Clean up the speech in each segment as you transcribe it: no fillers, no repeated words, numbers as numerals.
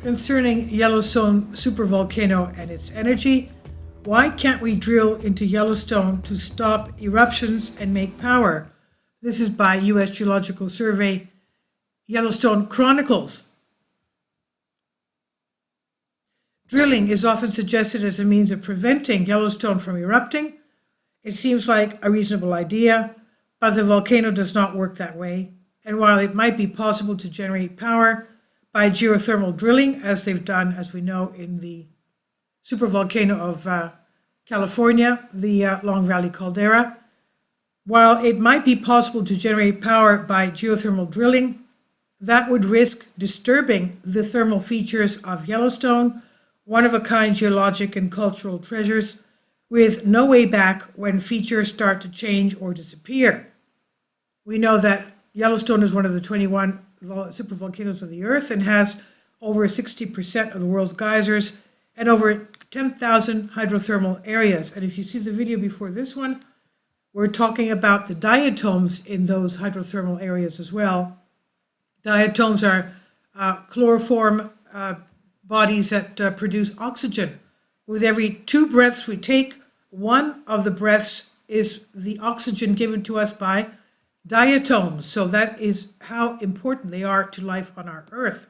concerning Yellowstone Supervolcano and its energy. Why can't we drill into Yellowstone to stop eruptions and make power? This is by U.S. Geological Survey, Yellowstone Chronicles. Drilling is often suggested as a means of preventing Yellowstone from erupting. It seems like a reasonable idea, but the volcano does not work that way. And while it might be possible to generate power by geothermal drilling, as they've done, as we know, in the supervolcano of California, the Long Valley caldera, while it might be possible to generate power by geothermal drilling, that would risk disturbing the thermal features of Yellowstone, one-of-a-kind geologic and cultural treasures, with no way back when features start to change or disappear. We know that Yellowstone is one of the 21 supervolcanoes of the Earth and has over 60% of the world's geysers and over 10,000 hydrothermal areas. And if you see the video before this one, we're talking about the diatoms in those hydrothermal areas as well. Diatoms are chloroform bodies that produce oxygen. With every 2 breaths we take, one of the breaths is the oxygen given to us by diatoms. So that is how important they are to life on our Earth.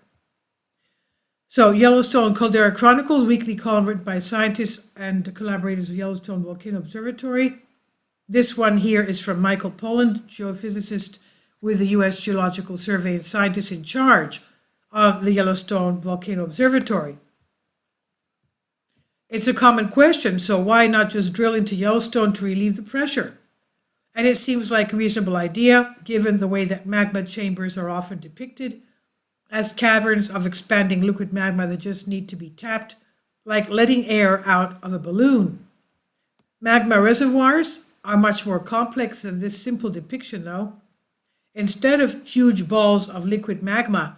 So Yellowstone Caldera Chronicles, weekly column written by scientists and collaborators of Yellowstone Volcano Observatory. This one here is from Michael Poland, geophysicist with the U.S. Geological Survey and scientist in charge of the Yellowstone Volcano Observatory. It's a common question, so why not just drill into Yellowstone to relieve the pressure? And it seems like a reasonable idea, given the way that magma chambers are often depicted as caverns of expanding liquid magma that just need to be tapped, like letting air out of a balloon. Magma reservoirs are much more complex than this simple depiction, though. Instead of huge balls of liquid magma,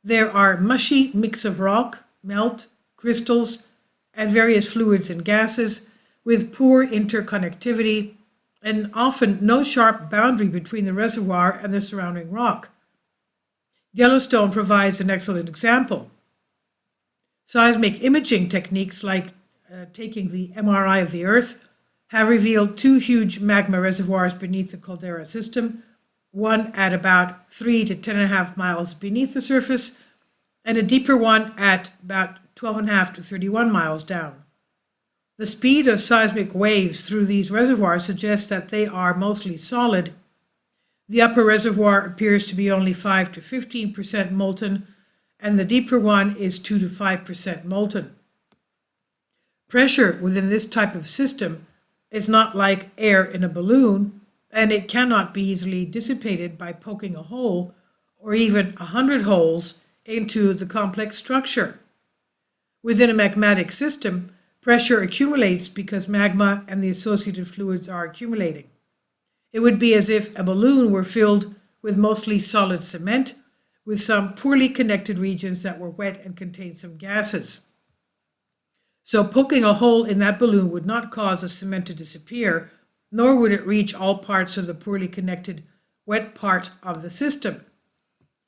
there are mushy mix of rock, melt, crystals, and various fluids and gases with poor interconnectivity and often no sharp boundary between the reservoir and the surrounding rock. Yellowstone provides an excellent example. Seismic imaging techniques like taking the MRI of the Earth have revealed 2 huge magma reservoirs beneath the caldera system, one at about 3 to 10.5 miles beneath the surface, and a deeper one at about 12.5 to 31 miles down. The speed of seismic waves through these reservoirs suggests that they are mostly solid. The upper reservoir appears to be only 5 to 15% molten, and the deeper one is 2 to 5% molten. Pressure within this type of system is not like air in a balloon, and it cannot be easily dissipated by poking a hole or even 100 holes into the complex structure. Within a magmatic system, pressure accumulates because magma and the associated fluids are accumulating. It would be as if a balloon were filled with mostly solid cement, with some poorly connected regions that were wet and contained some gases. So poking a hole in that balloon would not cause the cement to disappear, nor would it reach all parts of the poorly connected wet part of the system.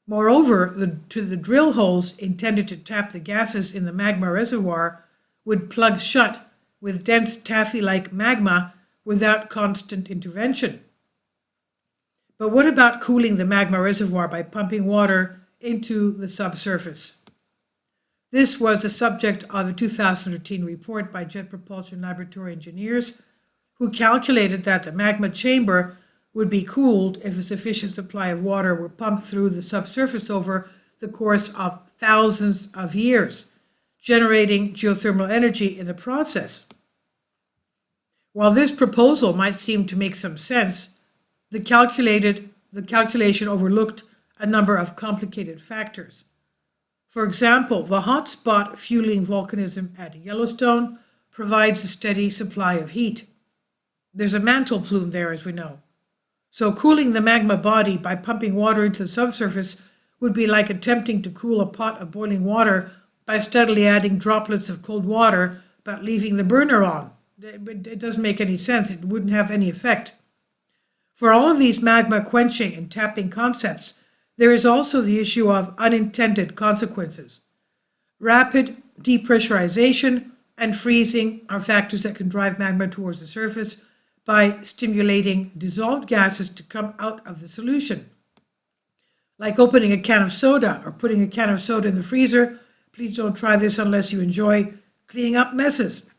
Moreover, the drill holes intended to tap the gases in the magma reservoir would plug shut with dense taffy-like magma without constant intervention. But what about cooling the magma reservoir by pumping water into the subsurface? This was the subject of a 2013 report by Jet Propulsion Laboratory engineers who calculated that the magma chamber would be cooled if a sufficient supply of water were pumped through the subsurface over the course of thousands of years, generating geothermal energy in the process. While this proposal might seem to make some sense, the calculation overlooked a number of complicated factors. For example, the hotspot fueling volcanism at Yellowstone provides a steady supply of heat. There's a mantle plume there, as we know. So cooling the magma body by pumping water into the subsurface would be like attempting to cool a pot of boiling water by steadily adding droplets of cold water but leaving the burner on. It doesn't make any sense. It wouldn't have any effect. For all of these magma quenching and tapping concepts, there is also the issue of unintended consequences. Rapid depressurization and freezing are factors that can drive magma towards the surface by stimulating dissolved gases to come out of the solution. Like opening a can of soda or putting a can of soda in the freezer. Please don't try this unless you enjoy cleaning up messes.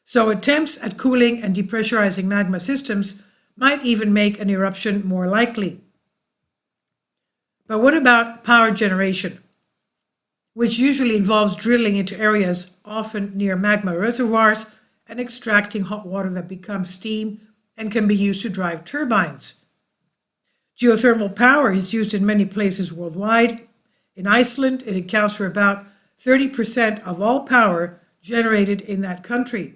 So attempts at cooling and depressurizing magma systems might even make an eruption more likely. But what about power generation, which usually involves drilling into areas often near magma reservoirs and extracting hot water that becomes steam and can be used to drive turbines? Geothermal power is used in many places worldwide. In Iceland, it accounts for about 30% of all power generated in that country.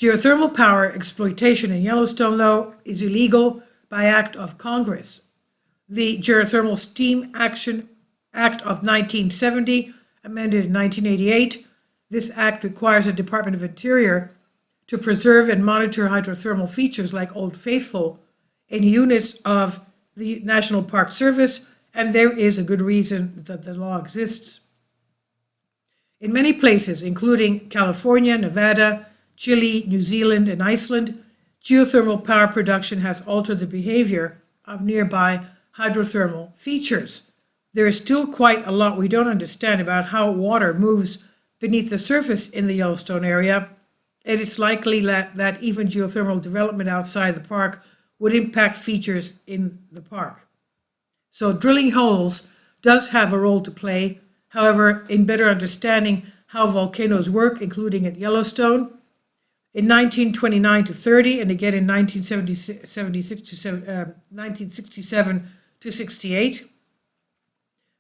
Geothermal power exploitation in Yellowstone, though, is illegal by act of Congress. The Geothermal Steam Action Act of 1970, amended in 1988, this act requires the Department of Interior to preserve and monitor hydrothermal features like Old Faithful in units of the National Park Service, and there is a good reason that the law exists. In many places, including California, Nevada, Chile, New Zealand, and Iceland, geothermal power production has altered the behavior of nearby hydrothermal features. There is still quite a lot we don't understand about how water moves beneath the surface in the Yellowstone area. It is likely that even geothermal development outside the park would impact features in the park. So drilling holes does have a role to play. However, in better understanding how volcanoes work, including at Yellowstone, in 1929 to 30, and again in 1967 to 68,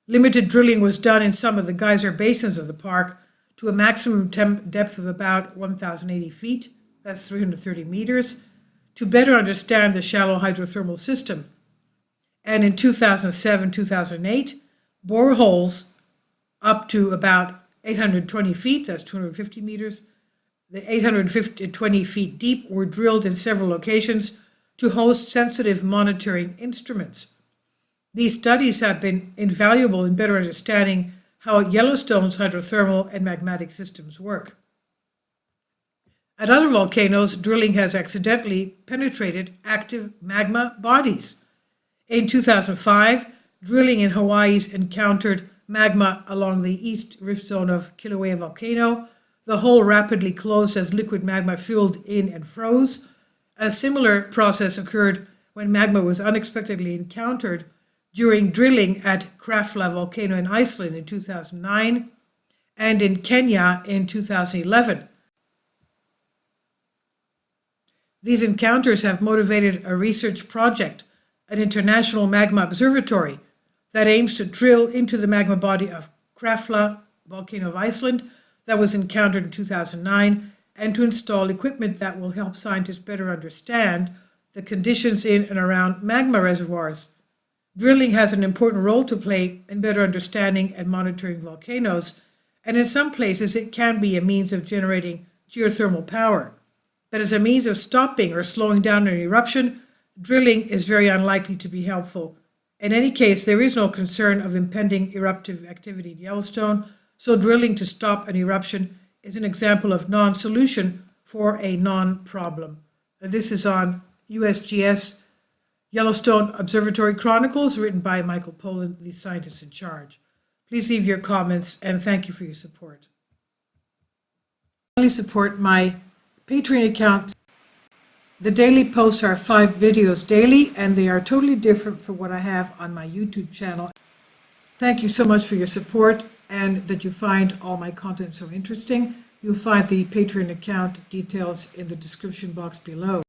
limited drilling was done in some of the geyser basins of the park to a maximum depth of about 1,080 feet, that's 330 meters, to better understand the shallow hydrothermal system. And in 2007-2008, boreholes up to about 820 feet, that's 250 meters, the 820 feet deep, were drilled in several locations to host sensitive monitoring instruments. These studies have been invaluable in better understanding how Yellowstone's hydrothermal and magmatic systems work. At other volcanoes, drilling has accidentally penetrated active magma bodies. In 2005, drilling in Hawaii's encountered magma along the east rift zone of Kilauea volcano. The hole rapidly closed as liquid magma filled in and froze. A similar process occurred when magma was unexpectedly encountered during drilling at Krafla volcano in Iceland in 2009 and in Kenya in 2011. These encounters have motivated a research project, an international magma observatory, that aims to drill into the magma body of Krafla volcano of Iceland that was encountered in 2009, and to install equipment that will help scientists better understand the conditions in and around magma reservoirs. Drilling has an important role to play in better understanding and monitoring volcanoes, and in some places it can be a means of generating geothermal power. But as a means of stopping or slowing down an eruption, drilling is very unlikely to be helpful. In any case, there is no concern of impending eruptive activity in Yellowstone, so drilling to stop an eruption is an example of non-solution for a non-problem. This is on USGS Yellowstone Observatory Chronicles, written by Michael Poland, the scientist in charge. Please leave your comments, and thank you for your support. Please support my Patreon account. The daily posts are 5 videos daily, and they are totally different from what I have on my YouTube channel. Thank you so much for your support and that you find all my content so interesting. You'll find the Patreon account details in the description box below.